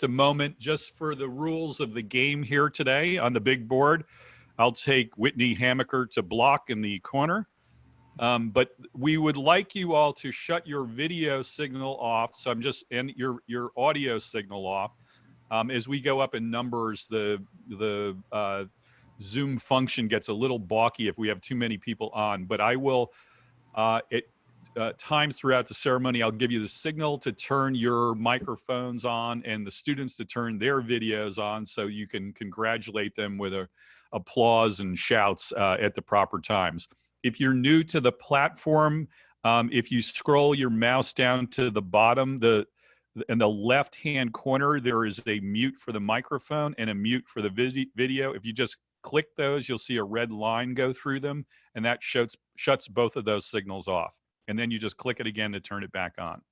a moment just for the rules of the game here today on the big board. I'll take Whitney Hamaker to block in the corner. But we would like you all to shut your video signal off. So and your audio signal off. As we go up in numbers, the Zoom function gets a little balky if we have too many people on. But I will, times throughout the ceremony, I'll give you the signal to turn your microphones on and the students to turn their videos on so you can congratulate them with applause and shouts at the proper times. If you're new to the platform, if you scroll your mouse down to the bottom, in the left-hand corner, there is a mute for the microphone and a mute for the video. If you just click those, you'll see a red line go through them, and that shuts both of those signals off. And then you just click it again to turn it back on.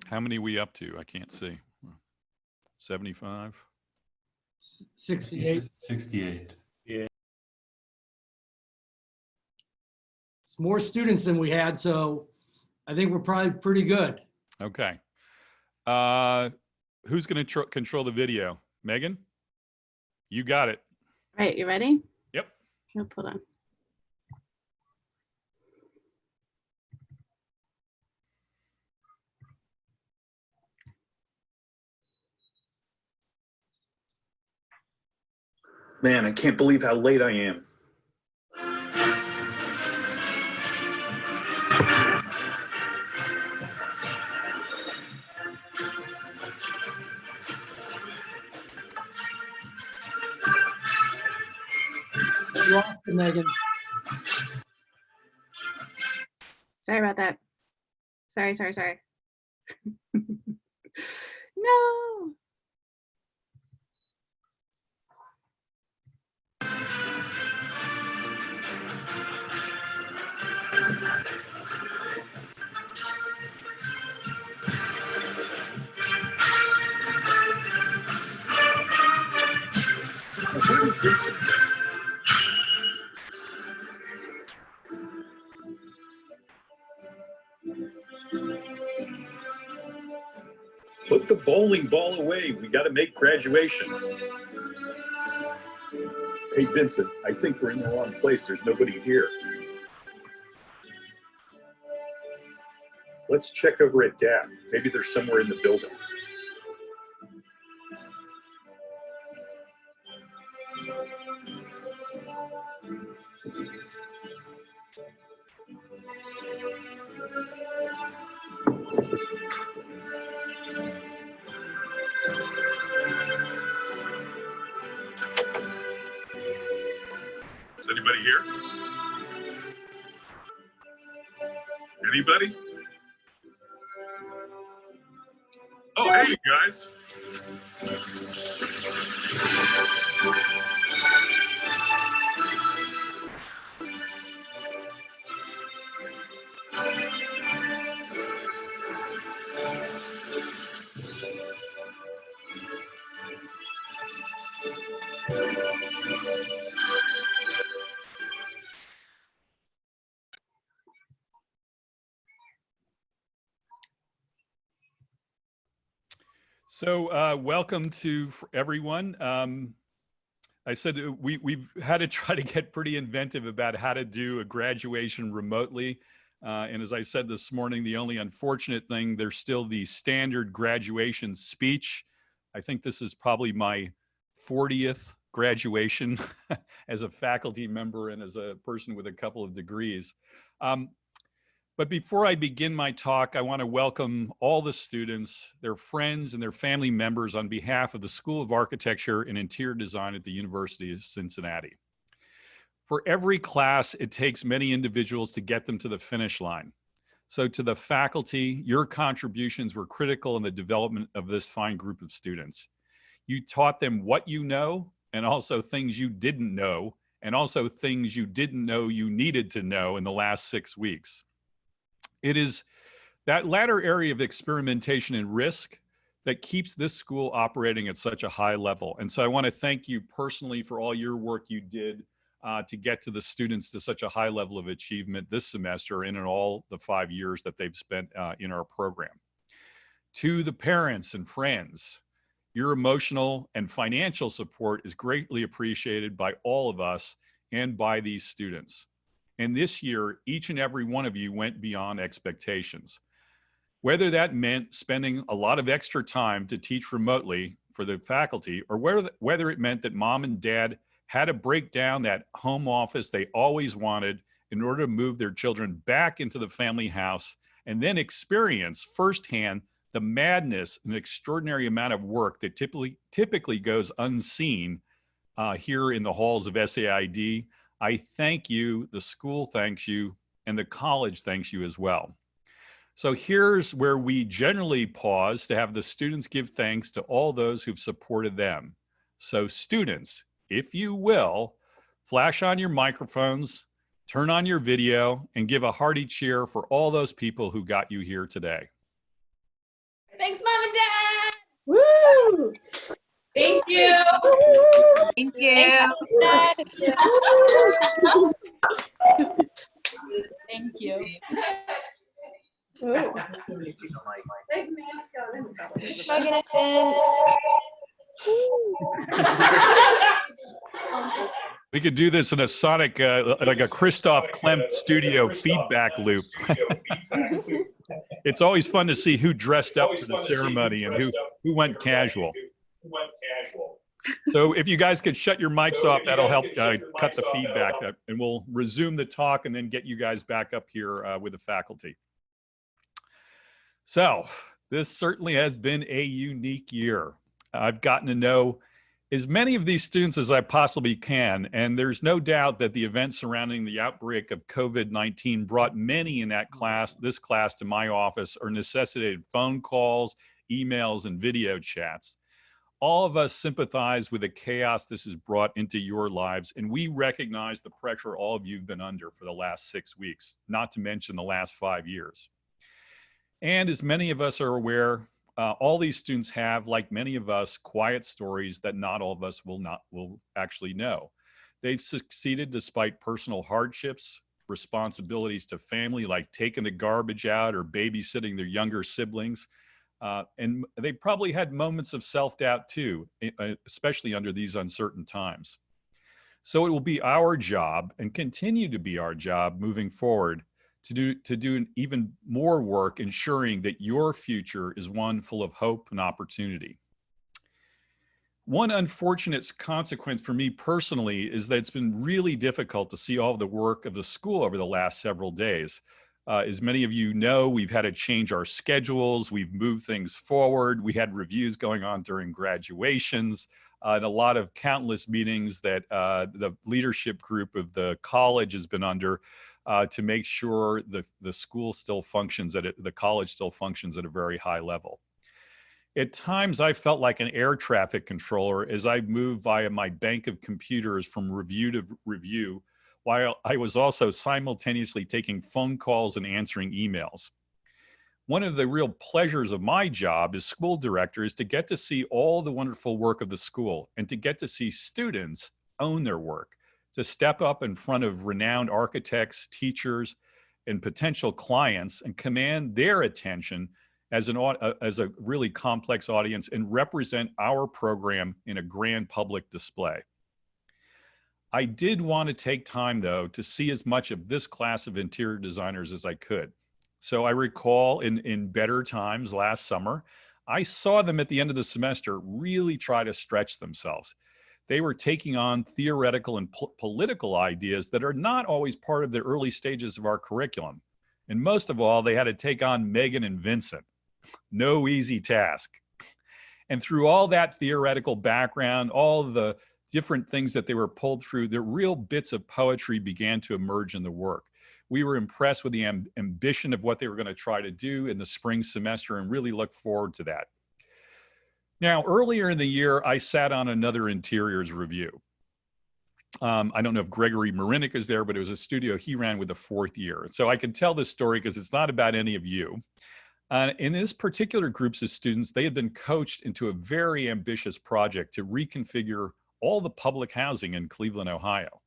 How many are we up to? I can't see. 75? 68. 68. Yeah. It's more students than we had, so I think we're probably pretty good. Okay. Who's going to control the video? Megan? You got it. All right, you ready? Yep. Nope, hold on. Man, I can't believe how late I am. You lost it, Megan. Sorry about that. Sorry. No. Put the bowling ball away. We got to make graduation. Hey, Vincent, I think we're in the wrong place. There's nobody here. Let's check over at DAAP. Maybe they're somewhere in the building. Is anybody here? Anybody? Oh, hey, you guys. So welcome to everyone. I said we've had to try to get pretty inventive about how to do a graduation remotely. And as I said this morning, the only unfortunate thing, there's still the standard graduation speech. I think this is probably my 40th graduation as a faculty member and as a person with a couple of degrees. But before I begin my talk, I want to welcome all the students, their friends, and their family members on behalf of the School of Architecture and Interior Design at the University of Cincinnati. For every class, it takes many individuals to get them to the finish line. So to the faculty, your contributions were critical in the development of this fine group of students. You taught them what you know, and also things you didn't know, and also things you didn't know you needed to know in the last 6 weeks. It is that latter area of experimentation and risk that keeps this school operating at such a high level. And so I want to thank you personally for all your work you did to get to the students to such a high level of achievement this semester and in all the 5 years that they've spent in our program. To the parents and friends, your emotional and financial support is greatly appreciated by all of us and by these students. And this year, each and every one of you went beyond expectations. Whether that meant spending a lot of extra time to teach remotely for the faculty, or whether it meant that mom and dad had to break down that home office they always wanted in order to move their children back into the family house and then experience firsthand the madness and extraordinary amount of work that typically goes unseen here in the halls of SAID. I thank you, the school thanks you, and the college thanks you as well. So here's where we generally pause to have the students give thanks to all those who've supported them. So students, if you will, flash on your microphones, turn on your video, and give a hearty cheer for all those people who got you here today. Thanks, Mom and Dad. Woo! Thank you. Thank you. Thank you. Ooh. We could do this in a sonic, like a Christoph Klempt studio feedback loop. It's always fun to see who dressed up for the ceremony and who went casual. So if you guys could shut your mics off, that'll help cut the feedback, and we'll resume the talk and then get you guys back up here with the faculty. So this certainly has been a unique year. I've gotten to know as many of these students as I possibly can, and there's no doubt that the events surrounding the outbreak of COVID-19 brought many in this class to my office, or necessitated phone calls, emails, and video chats. All of us sympathize with the chaos this has brought into your lives, and we recognize the pressure all of you have been under for the last 6 weeks, not to mention the last 5 years. And as many of us are aware, all these students have, like many of us, quiet stories that not all of us will actually know. They've succeeded despite personal hardships, responsibilities to family, like taking the garbage out or babysitting their younger siblings. And they probably had moments of self-doubt too, especially under these uncertain times. So it will be our job, and continue to be our job moving forward, to do even more work ensuring that your future is one full of hope and opportunity. One unfortunate consequence for me personally is that it's been really difficult to see all the work of the school over the last several days. As many of you know, we've had to change our schedules, we've moved things forward, we had reviews going on during graduations, and a lot of countless meetings that the leadership group of the college has been under to make sure the school still functions, the college still functions at a very high level. At times, I felt like an air traffic controller as I moved via my bank of computers from review to review, while I was also simultaneously taking phone calls and answering emails. One of the real pleasures of my job as school director is to get to see all the wonderful work of the school and to get to see students own their work, to step up in front of renowned architects, teachers, and potential clients and command their attention as a really complex audience and represent our program in a grand public display. I did want to take time, though, to see as much of this class of interior designers as I could. So I recall in better times last summer, I saw them at the end of the semester really try to stretch themselves. They were taking on theoretical and political ideas that are not always part of the early stages of our curriculum. And most of all, they had to take on Megan and Vincent. No easy task. And through all that theoretical background, all the different things that they were pulled through, the real bits of poetry began to emerge in the work. We were impressed with the ambition of what they were going to try to do in the spring semester and really look forward to that. Now, earlier in the year, I sat on another interiors review. I don't know if Gregory Marinick is there, but it was a studio he ran with the 4th year. So I can tell this story because it's not about any of you. In this particular groups of students, they had been coached into a very ambitious project to reconfigure all the public housing in Cleveland, Ohio.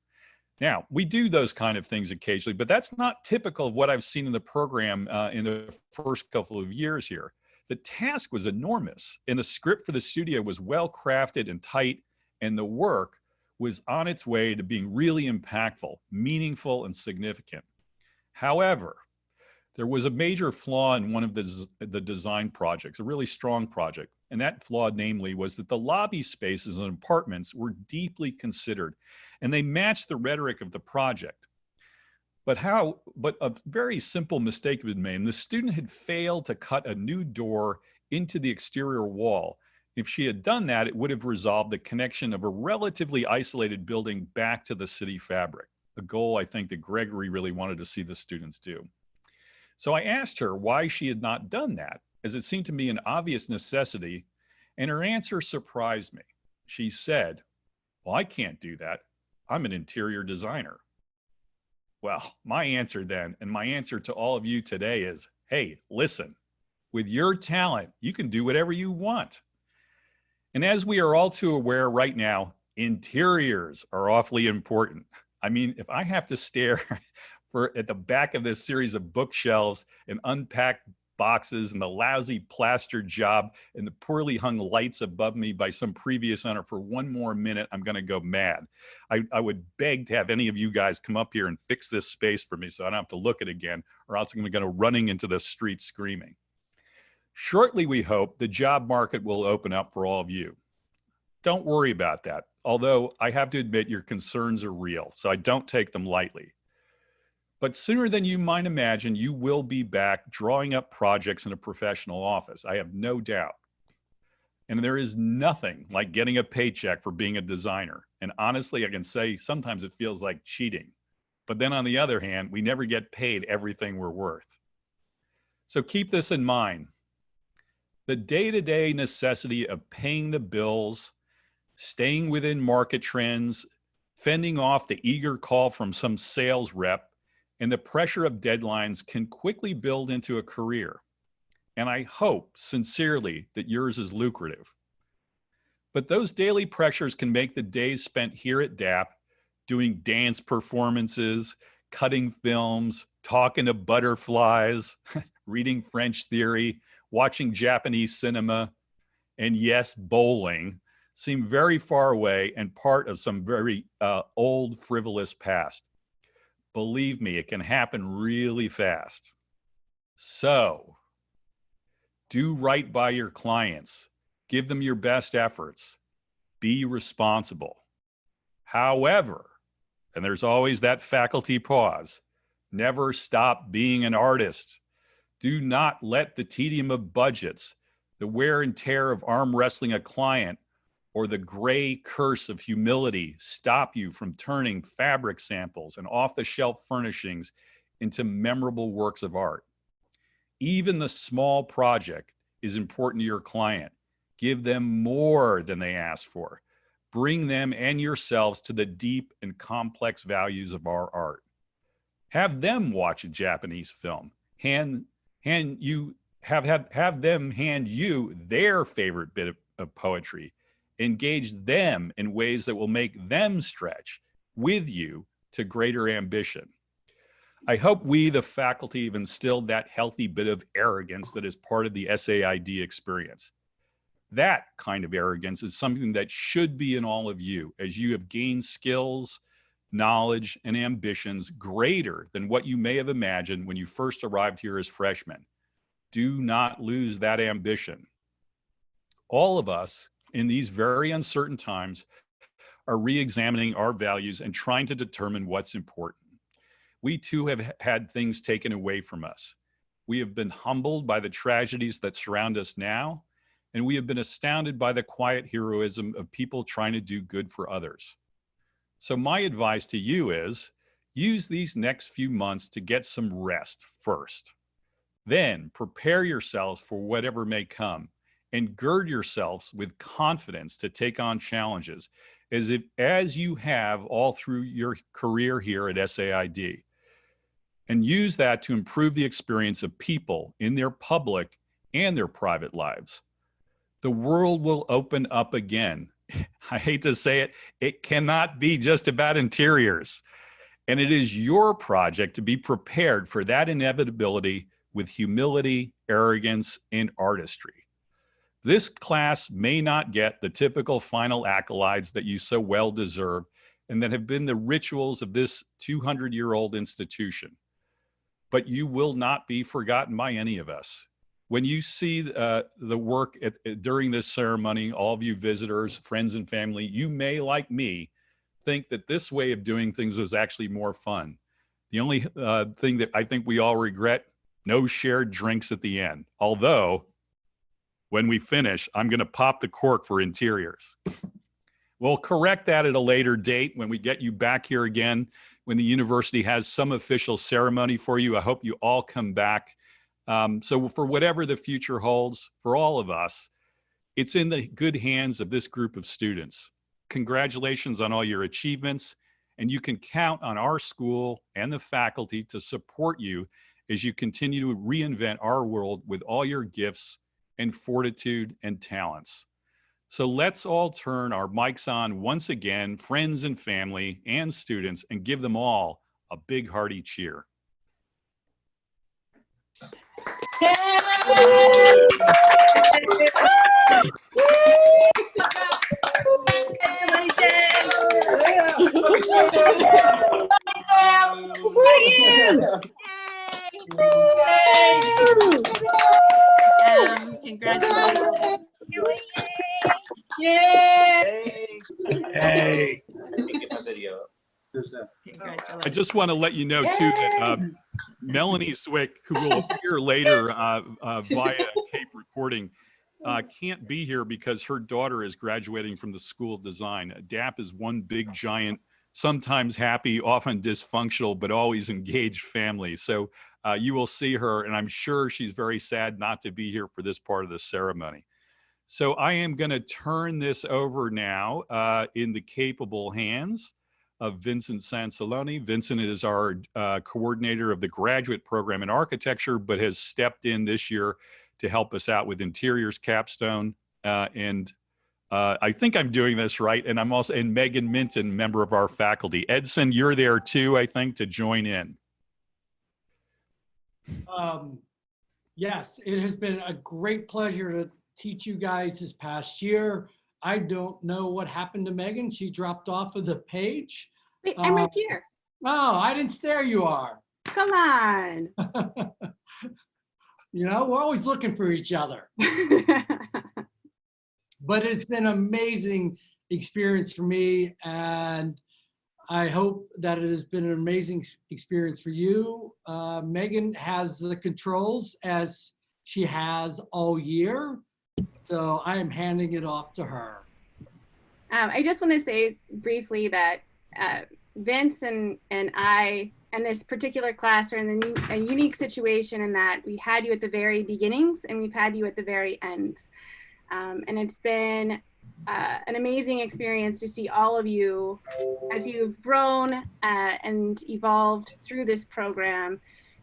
Now, we do those kind of things occasionally, but that's not typical of what I've seen in the program in the first couple of years here. The task was enormous, and the script for the studio was well crafted and tight, and the work was on its way to being really impactful, meaningful, and significant. However, there was a major flaw in one of the design projects, a really strong project. And that flaw, namely, was that the lobby spaces and apartments were deeply considered, and they matched the rhetoric of the project. But a very simple mistake had been made. The student had failed to cut a new door into the exterior wall. If she had done that, it would have resolved the connection of a relatively isolated building back to the city fabric, a goal I think that Gregory really wanted to see the students do. So I asked her why she had not done that, as it seemed to me an obvious necessity, and her answer surprised me. She said, "Well, I can't do that. I'm an interior designer." Well, my answer then, and my answer to all of you today is, hey, listen, with your talent, you can do whatever you want. And as we are all too aware right now, interiors are awfully important. I mean, if I have to stare at the back of this series of bookshelves and unpack boxes and the lousy plaster job and the poorly hung lights above me by some previous owner for one more minute, I'm going to go mad. I would beg to have any of you guys come up here and fix this space for me so I don't have to look at it again, or else I'm going to go running into the street screaming. Shortly, we hope, the job market will open up for all of you. Don't worry about that, although I have to admit your concerns are real, so I don't take them lightly. But sooner than you might imagine, you will be back drawing up projects in a professional office. I have no doubt. And there is nothing like getting a paycheck for being a designer. And honestly, I can say sometimes it feels like cheating. But then on the other hand, we never get paid everything we're worth. So keep this in mind. The day-to-day necessity of paying the bills, staying within market trends, fending off the eager call from some sales rep, and the pressure of deadlines can quickly build into a career. And I hope sincerely that yours is lucrative. But those daily pressures can make the days spent here at DAAP doing dance performances, cutting films, talking to butterflies, reading French theory, watching Japanese cinema, and yes, bowling, seem very far away and part of some very old, frivolous past. Believe me, it can happen really fast. So, do right by your clients. Give them your best efforts. Be responsible. However, and there's always that faculty pause, never stop being an artist. Do not let the tedium of budgets, the wear and tear of arm wrestling a client, or the gray curse of humility stop you from turning fabric samples and off-the-shelf furnishings into memorable works of art. Even the small project is important to your client. Give them more than they ask for. Bring them and yourselves to the deep and complex values of our art. Have them watch a Japanese film. Have them hand you their favorite bit of poetry. Engage them in ways that will make them stretch with you to greater ambition. I hope we, the faculty, have instilled that healthy bit of arrogance that is part of the SAID experience. That kind of arrogance is something that should be in all of you as you have gained skills, knowledge, and ambitions greater than what you may have imagined when you first arrived here as freshmen. Do not lose that ambition. All of us, in these very uncertain times, are re-examining our values and trying to determine what's important. We too have had things taken away from us. We have been humbled by the tragedies that surround us now, and we have been astounded by the quiet heroism of people trying to do good for others. So my advice to you is, use these next few months to get some rest first. Then prepare yourselves for whatever may come, and gird yourselves with confidence to take on challenges as you have all through your career here at SAID. And use that to improve the experience of people in their public and their private lives. The world will open up again. I hate to say it, it cannot be just about interiors. And it is your project to be prepared for that inevitability with humility, arrogance, and artistry. This class may not get the typical final accolades that you so well deserve and that have been the rituals of this 200-year-old institution. But you will not be forgotten by any of us. When you see the work during this ceremony, all of you visitors, friends, and family, you may, like me, think that this way of doing things was actually more fun. The only thing that I think we all regret, no shared drinks at the end. Although, when we finish, I'm gonna pop the cork for interiors. We'll correct that at a later date when we get you back here again, when the university has some official ceremony for you. I hope you all come back. So for whatever the future holds for all of us, it's in the good hands of this group of students. Congratulations on all your achievements, and you can count on our school and the faculty to support you as you continue to reinvent our world with all your gifts and fortitude and talents. So let's all turn our mics on once again, friends and family and students, and give them all a big hearty cheer. Congratulations. Hey. I just want to let you know too that Melanie Zwick, who will appear later via tape recording, can't be here because her daughter is graduating from the School of Design. DAAP is one big, giant, sometimes happy, often dysfunctional, but always engaged family. So you will see her, and I'm sure she's very sad not to be here for this part of the ceremony. So I am going to turn this over now in the capable hands of Vincent Sansaloni. Vincent is our coordinator of the graduate program in architecture, but has stepped in this year to help us out with interiors capstone. And I think I'm doing this right. And I'm also, and Megan Minton, member of our faculty. Edson, you're there too, I think, to join in. Yes, it has been a great pleasure to teach you guys this past year. I don't know what happened to Megan. She dropped off of the page. Wait, I'm right here. Oh, I didn't, there you are. Come on. You know, we're always looking for each other. But it's been an amazing experience for me, and I hope that it has been an amazing experience for you. Megan has the controls as she has all year, so I am handing it off to her. I just want to say briefly that Vince and I and this particular class are in a unique situation in that we had you at the very beginnings and we've had you at the very ends. And it's been an amazing experience to see all of you as you've grown and evolved through this program.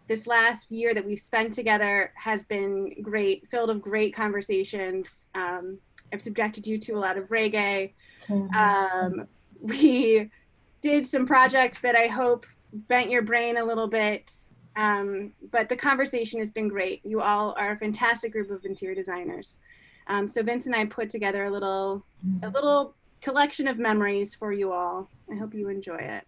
This last year that we've spent together has been great, filled with great conversations. I've subjected you to a lot of reggae. We did some projects that I hope bent your brain a little bit, but the conversation has been great. You all are a fantastic group of interior designers. So Vince and I put together a little collection of memories for you all. I hope you enjoy it.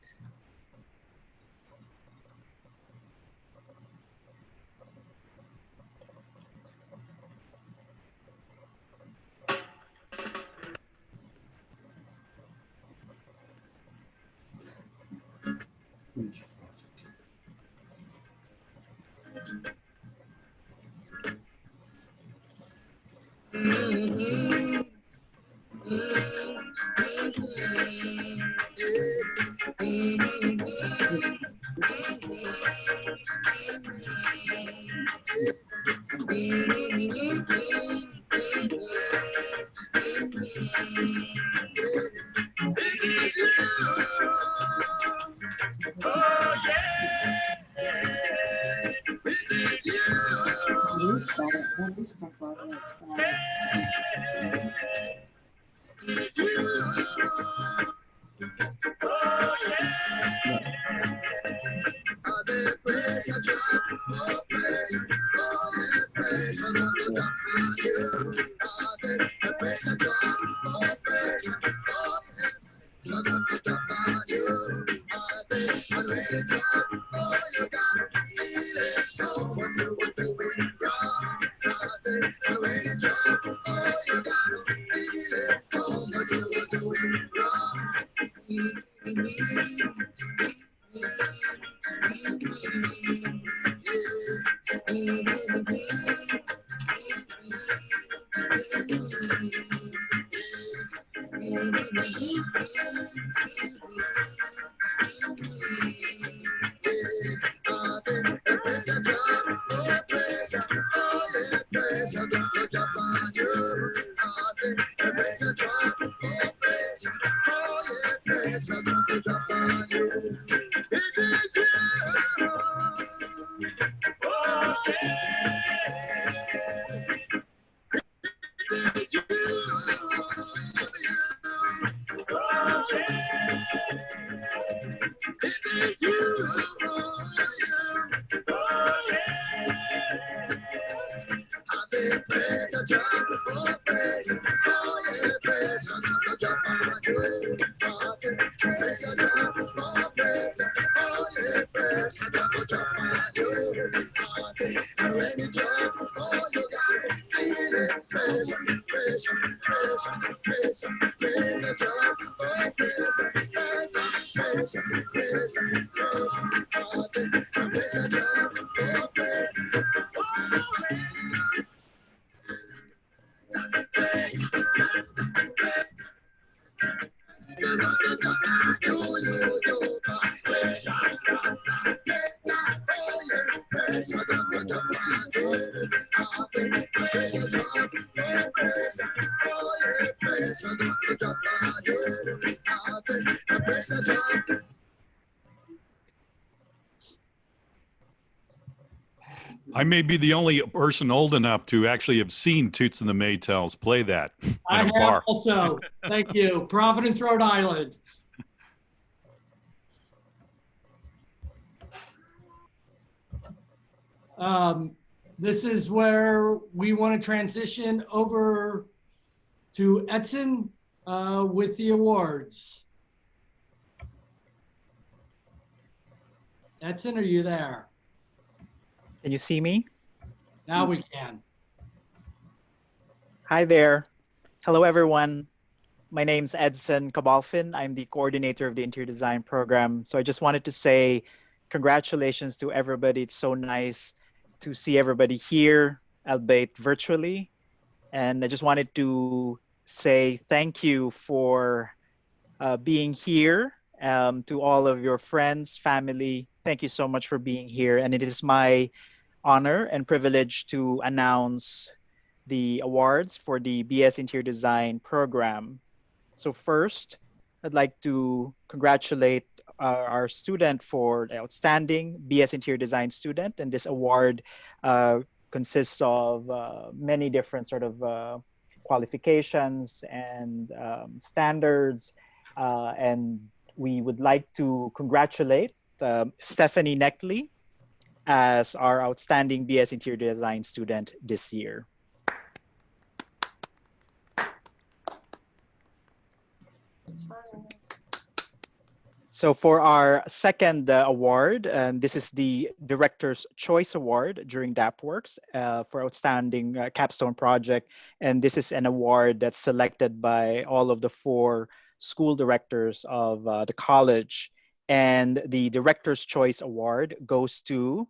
I may be the only person old enough to actually have seen Toots and the Maytals play that in I a have bar. also. Thank you. Providence, Rhode Island. This is where we want to transition over to Edson with the awards. Edson, are you there? Can you see me? Now we can. Hi there. Hello, everyone. My name's Edson Cabalfin. I'm the coordinator of the interior design program. So I just wanted to say congratulations to everybody. It's so nice to see everybody here, albeit virtually. And I just wanted to say thank you for being here. To all of your friends, family, thank you so much for being here. And it is my honor and privilege to announce the awards for the BS Interior Design program. So first, I'd like to congratulate our student for the outstanding BS Interior Design student. And this award consists of many different sort of qualifications and standards. And we would like to congratulate Stephanie Neckley as our outstanding BS Interior Design student this year. So for our second award, this is the Director's Choice Award during DAAP Works for Outstanding Capstone Project. And this is an award that's selected by all of the 4 school directors of the college. And the Director's Choice Award goes to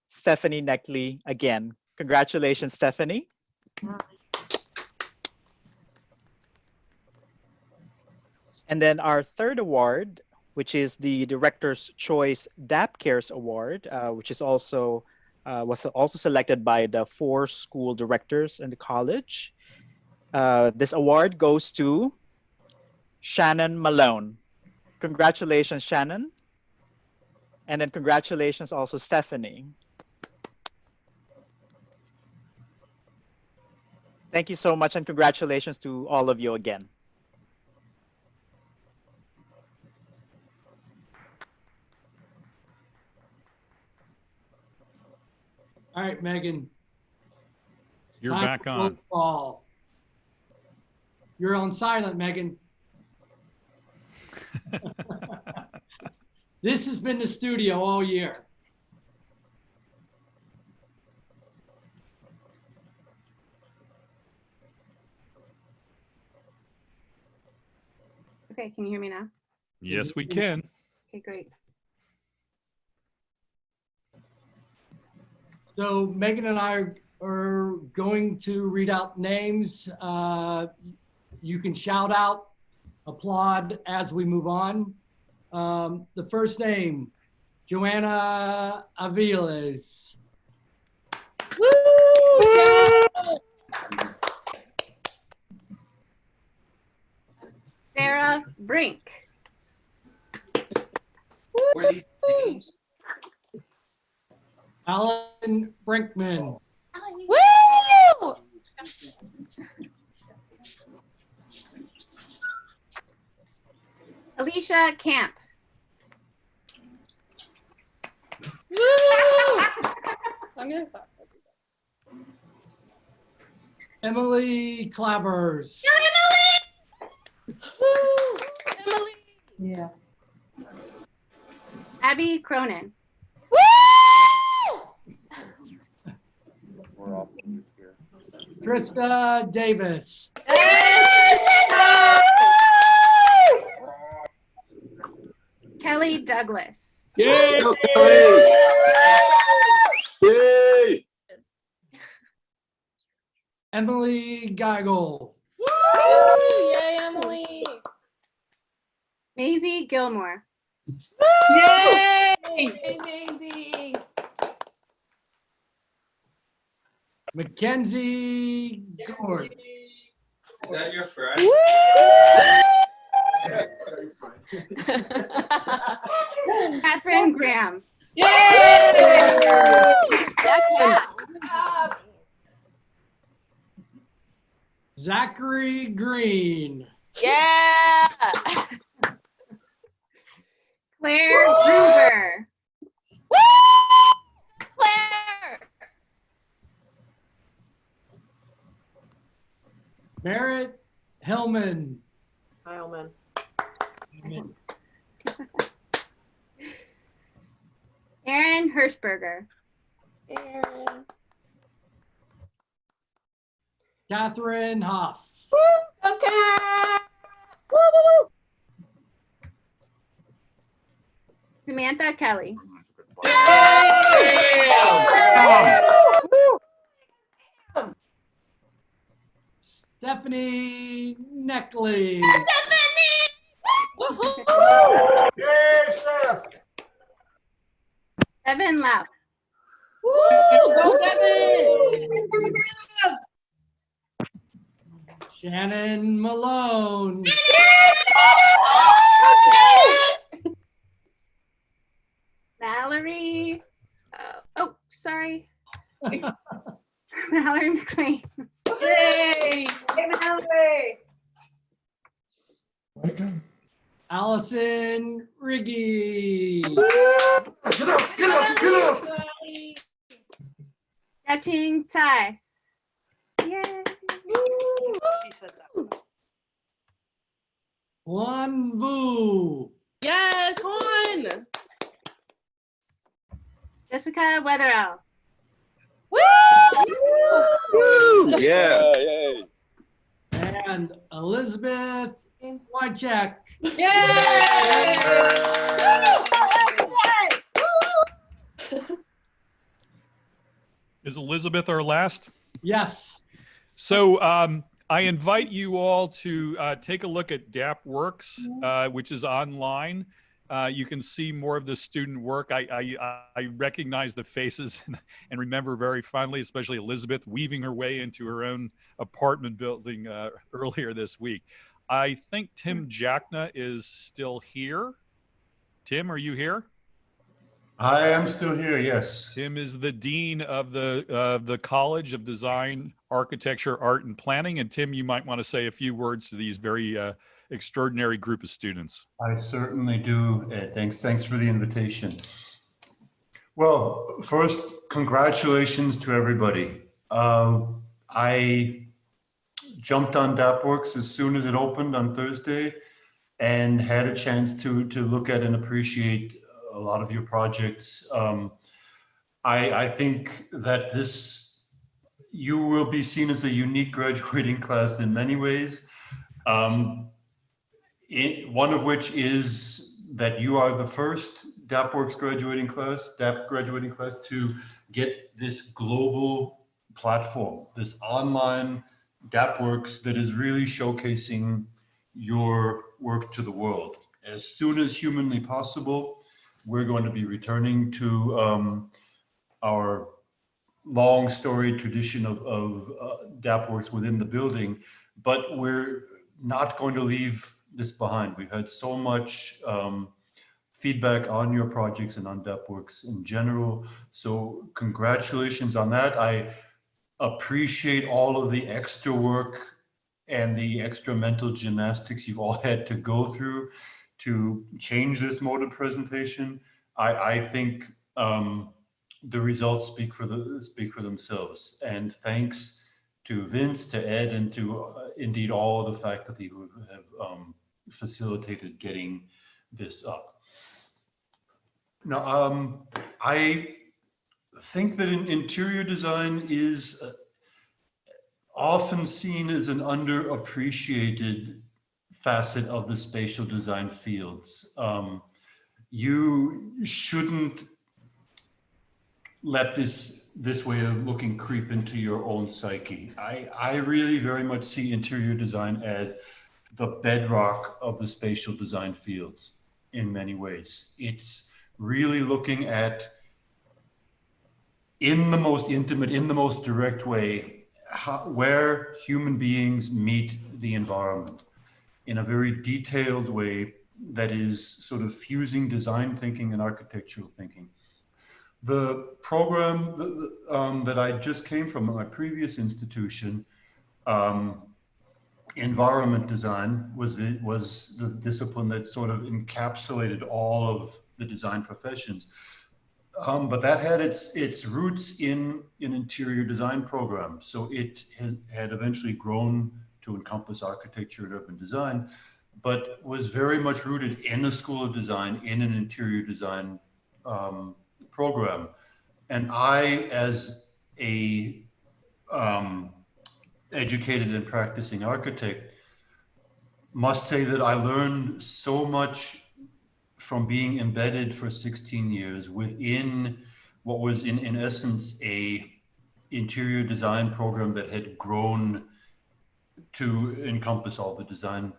Stephanie Neckley again. Congratulations, Stephanie. And then our third award, which is the Director's Choice DAAP Cares Award, which is also was also selected by the 4 school directors in the college. This award goes to Shannon Malone. Congratulations, Shannon. And then congratulations also, Stephanie. Thank you so much, and congratulations to all of you again. All right, Megan. You're Time back for on. roll call. You're on silent, Megan. This has been the studio all year. Okay, can you hear me now? Yes, we can. Okay, great. So Megan and I are going to read out names. You can shout out, applaud as we move on. The first name, Joanna Aviles. Sarah Brink. Alan Brinkman. Woo! Alicia Camp. Woo! I'm gonna stop. Emily Clabbers. Woo! Emily. Yeah. Abby Cronin. Woo! Krista Davis. Kelly Douglas. Yay! Yay! Emily Geigel. Woo! Yay, Emily. Maisie Gilmore. Yay! Amazing. Mackenzie Gord. Is that your friend? Catherine Graham. Yay! Zachary Green. Yeah! Claire Gruber. Woo! Claire! Merritt Hellman. Heilman. Aaron Hirschberger. Aaron. Catherine Hoff. Okay. Woo, woo, woo. Samantha Kelly. Stephanie Neckley. Evan Lau. Go Devin! Shannon Malone. Mallory. Oh, sorry. Mallory McLean. Yay! Allison Riggy. Catching Ty. Yay. Juan Vu. Yes, Juan! Jessica Weatherall. Woo! Yeah. Yay. And Elizabeth Wycheck. Yay! Is Elizabeth our last? Yes. So I invite you all to take a look at DAAP Works, which is online. You can see more of the student work. I recognize the faces and remember very fondly, especially Elizabeth weaving her way into her own apartment building earlier this week. I think Tim Jackna is still here. Tim, are you here? I am still here, yes. Tim is the dean of the College of Design, Architecture, Art, and Planning. And Tim, you might want to say a few words to these very extraordinary group of students. I certainly do, Ed. Thanks for the invitation. Well, first, congratulations to everybody. I jumped on DAAPworks as soon as it opened on Thursday and had a chance to look at and appreciate a lot of your projects. I think that you will be seen as a unique graduating class in many ways. One of which is that you are the first DAAPworks DAAP graduating class to get this global platform, this online DAAPworks that is really showcasing your work to the world. As soon as humanly possible, we're going to be returning to our long storied tradition of DAAPworks within the building, but we're not going to leave this behind. We've had so much feedback on your projects and on DAAPworks in general. So congratulations on that. I appreciate all of the extra work and the extra mental gymnastics you've all had to go through to change this mode of presentation. I think the results speak for themselves. And thanks to Vince, to Ed, and to indeed all the faculty who have facilitated getting this up. Now, I think that interior design is often seen as an underappreciated facet of the spatial design fields. You shouldn't let this way of looking creep into your own psyche. I really very much see interior design as the bedrock of the spatial design fields in many ways. It's really looking at, in the most intimate, in the most direct way, where human beings meet the environment in a very detailed way that is sort of fusing design thinking and architectural thinking. The program that I just came from at my previous institution, environment design, was the discipline that sort of encapsulated all of the design professions. But that had its roots in an interior design program. So it had eventually grown to encompass architecture and urban design, but was very much rooted in a school of design, in an interior design program. And I, as a educated and practicing architect, must say that I learned so much from being embedded for 16 years within what was in essence a interior design program that had grown to encompass all the design,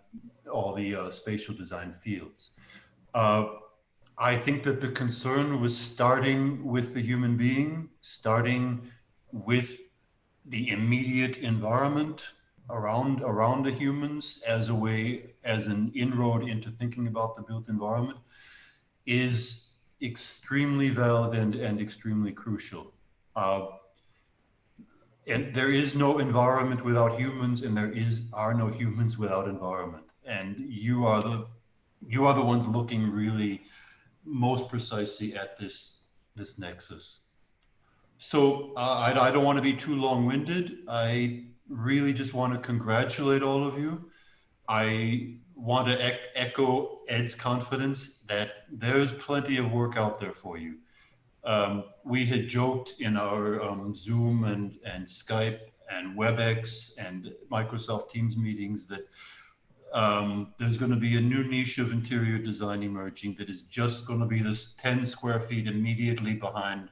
all the spatial design fields. I think that the concern was starting with the human being, starting with the immediate environment around the humans as an inroad into thinking about the built environment, is extremely valid and extremely crucial. And there is no environment without humans, and are no humans without environment. And you are the ones looking really most precisely at this nexus. So I don't want to be too long-winded. I really just want to congratulate all of you. I want to echo Ed's confidence that there's plenty of work out there for you. We had joked in our Zoom and Skype and WebEx and Microsoft Teams meetings that there's going to be a new niche of interior design emerging that is just going to be this 10 square feet immediately behind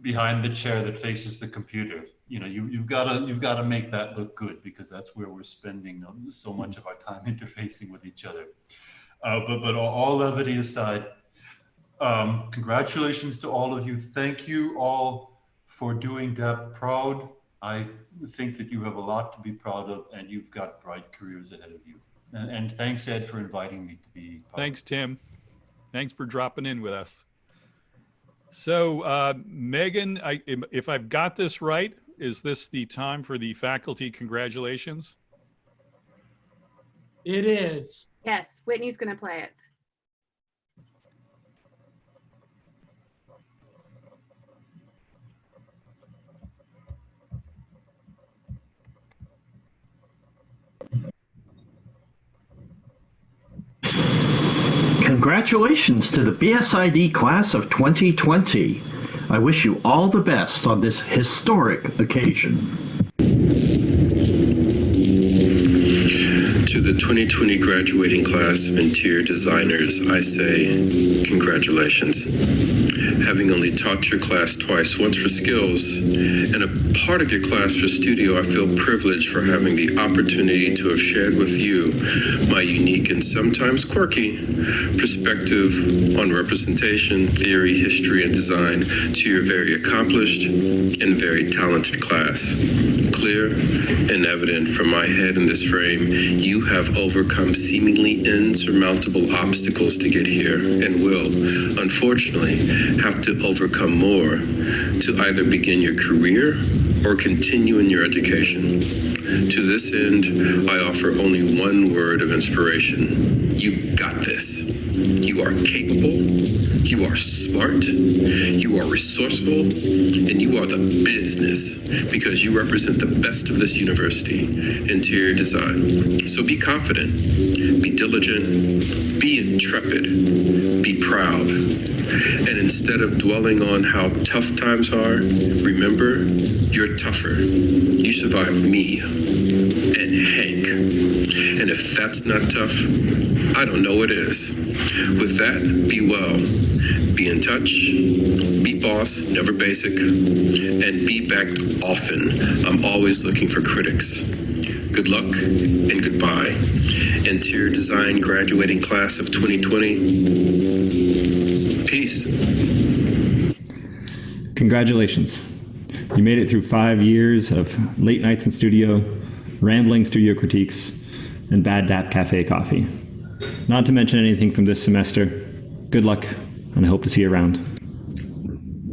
the chair that faces the computer. You know, you've got to make that look good, because that's where we're spending so much of our time interfacing with each other. But all levity aside, congratulations to all of you. Thank you all for doing DAAP proud. I think that you have a lot to be proud of, and you've got bright careers ahead of you. And thanks, Ed, for inviting me to be part. Thanks, Tim. Thanks for dropping in with us. So, Megan, if I've got this right, is this the time for the faculty congratulations? It is. Yes, Whitney's going to play it. Congratulations to the BSID class of 2020. I wish you all the best on this historic occasion. To the 2020 graduating class of interior designers, I say congratulations. Having only taught your class twice, once for skills and a part of your class for studio, I feel privileged for having the opportunity to have shared with you my unique and sometimes quirky perspective on representation, theory, history, and design to your very accomplished and very talented class. Clear and evident from my head in this frame, you have overcome seemingly insurmountable obstacles to get here and will, unfortunately, have to overcome more to either begin your career or continue in your education. To this end, I offer only one word of inspiration. You got this. You are capable, you are smart, you are resourceful, and you are the business because you represent the best of this university, interior design. So be confident, be diligent, be intrepid, be proud. And instead of dwelling on how tough times are, remember, you're tougher. You survived me and Hank. And if that's not tough, I don't know what is. With that, be well, be in touch, be boss, never basic, and be backed often. I'm always looking for critics. Good luck and goodbye. Interior design graduating class of 2020. Peace. Congratulations. You made it through 5 years of late nights in studio, rambling studio critiques, and bad DAAP cafe coffee. Not to mention anything from this semester. Good luck, and I hope to see you around.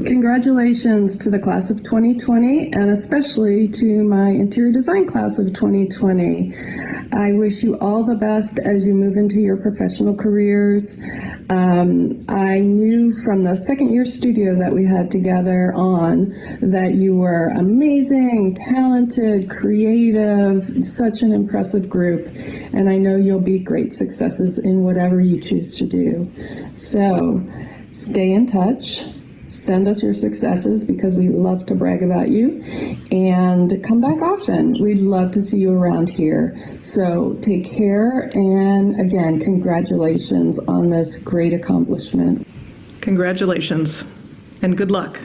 Congratulations to the class of 2020, and especially to my interior design class of 2020. I wish you all the best as you move into your professional careers. I knew from the second year studio that we had together on that you were amazing, talented, creative, such an impressive group, and I know you'll be great successes in whatever you choose to do. So stay in touch. Send us your successes because we love to brag about you, and come back often. We'd love to see you around here. So take care, and again, congratulations on this great accomplishment. Congratulations, and good luck.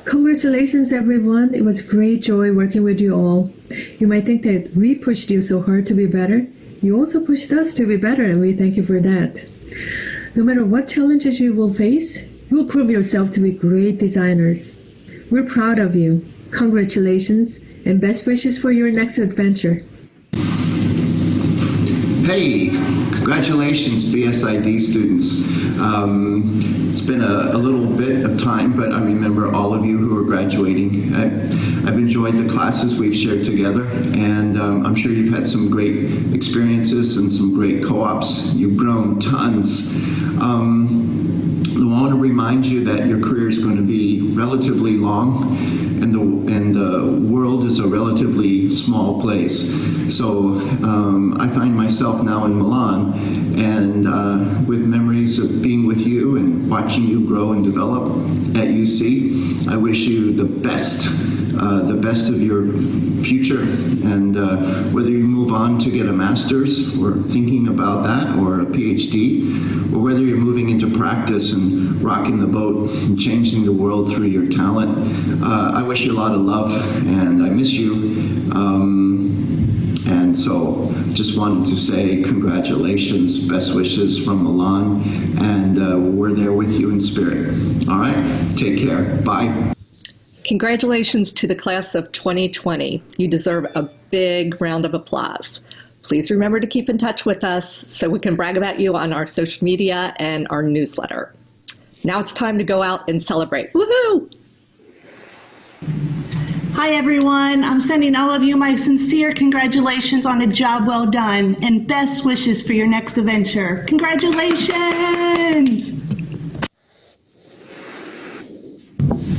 Congratulations, everyone. It was great joy working with you all. You might think that we pushed you so hard to be better. You also pushed us to be better, and we thank you for that. No matter what challenges you will face, you will prove yourself to be great designers. We're proud of you. Congratulations, and best wishes for your next adventure. Hey, congratulations, BSID students. It's been a little bit of time, but I remember all of you who are graduating. I've enjoyed the classes we've shared together, and I'm sure you've had some great experiences and some great co-ops. You've grown tons. I want to remind you that your career is going to be relatively long, and the world is a relatively small place. So I find myself now in Milan, and with memories of being with you and watching you grow and develop at UC. I wish you the best of your future, and whether you move on to get a master's or thinking about that, or a PhD, or whether you're moving into practice and rocking the boat and changing the world through your talent, I wish you a lot of love, and I miss you. And so just wanted to say congratulations, best wishes from Milan, and we're there with you in spirit. All right, take care, bye. Congratulations to the class of 2020. You deserve a big round of applause. Please remember to keep in touch with us so we can brag about you on our social media and our newsletter. Now it's time to go out and celebrate. Woohoo! Hi everyone, I'm sending all of you my sincere congratulations on a job well done and best wishes for your next adventure. Congratulations!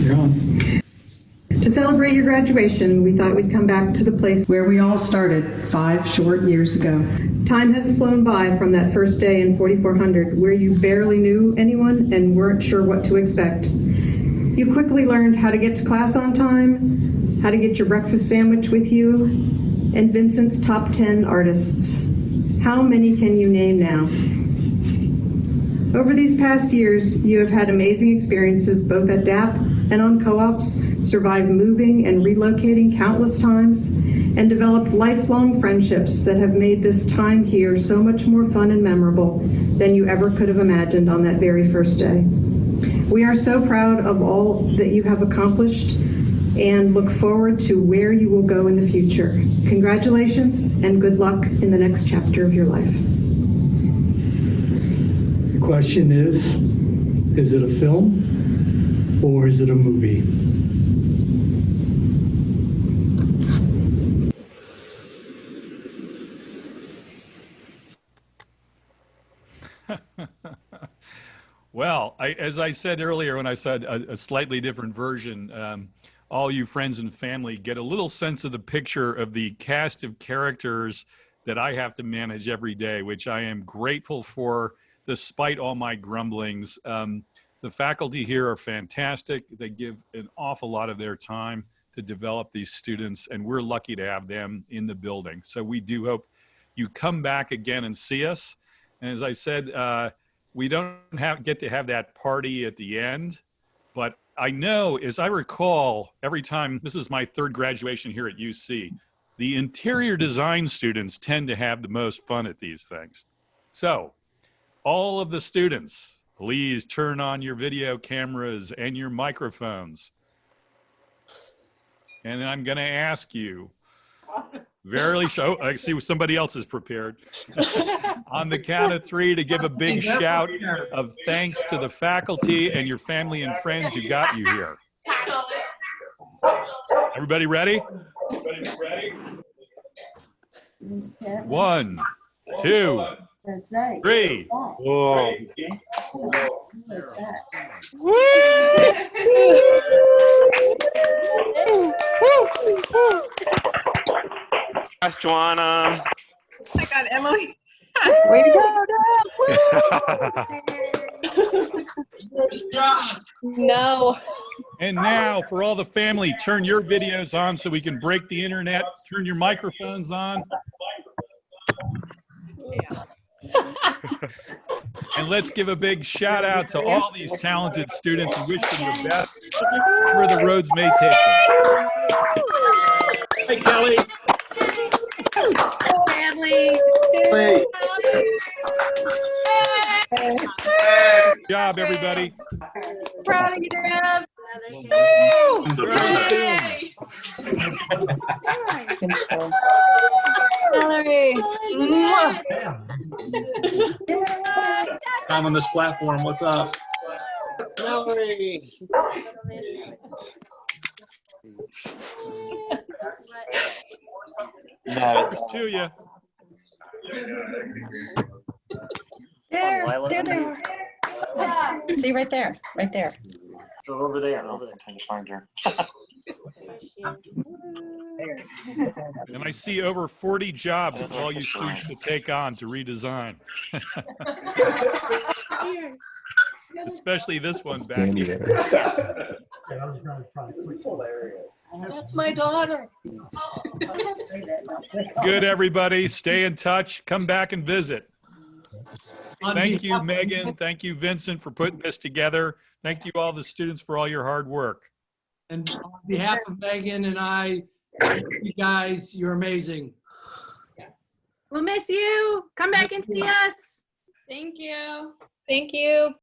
You're on. To celebrate your graduation, we thought we'd come back to the place where we all started 5 short years ago. Time has flown by from that first day in 4400 where you barely knew anyone and weren't sure what to expect. You quickly learned how to get to class on time, how to get your breakfast sandwich with you, and Vincent's top 10 artists. How many can you name now? Over these past years, you have had amazing experiences both at DAAP and on co-ops, survived moving and relocating countless times, and developed lifelong friendships that have made this time here so much more fun and memorable than you ever could have imagined on that very first day. We are so proud of all that you have accomplished and look forward to where you will go in the future. Congratulations and good luck in the next chapter of your life. The question is it a film or is it a movie? Well, as I said earlier when I said a slightly different version, all you friends and family get a little sense of the picture of the cast of characters that I have to manage every day, which I am grateful for despite all my grumblings. The faculty here are fantastic. They give an awful lot of their time to develop these students, and we're lucky to have them in the building. So we do hope you come back again and see us. And as I said, we don't get to have that party at the end, but I know, as I recall, every time, this is my third graduation here at UC, the interior design students tend to have the most fun at these things. So, all of the students, please turn on your video cameras and your microphones. And I'm gonna ask you, I see somebody else is prepared. On the count of 3 to give a big shout of thanks to the faculty and your family and friends who got you here. Everybody ready? 1, 2, 3. Gosh, Joanna. Oh my God, Emily. Way to go. No. And now for all the family, turn your videos on so we can break the internet. Turn your microphones on. And let's give a big shout out to all these talented students and wish them the best where the roads may take them. Hey, Kelly. Family. Good job, everybody. Proud of you, Deb. Valerie. I'm on this platform. What's up? Valerie. Here's to you. There they are. See, right there, right there. So over there, trying to find her. And I see over 40 jobs for all you students to take on to redesign. Especially this one back here. That's my daughter. Good, everybody. Stay in touch. Come back and visit. Thank you, Megan. Thank you, Vincent, for putting this together. Thank you, all the students, for all your hard work. And on behalf of Megan and I, thank you guys. You're amazing. We'll miss you. Come back and see us. Thank you. Thank you.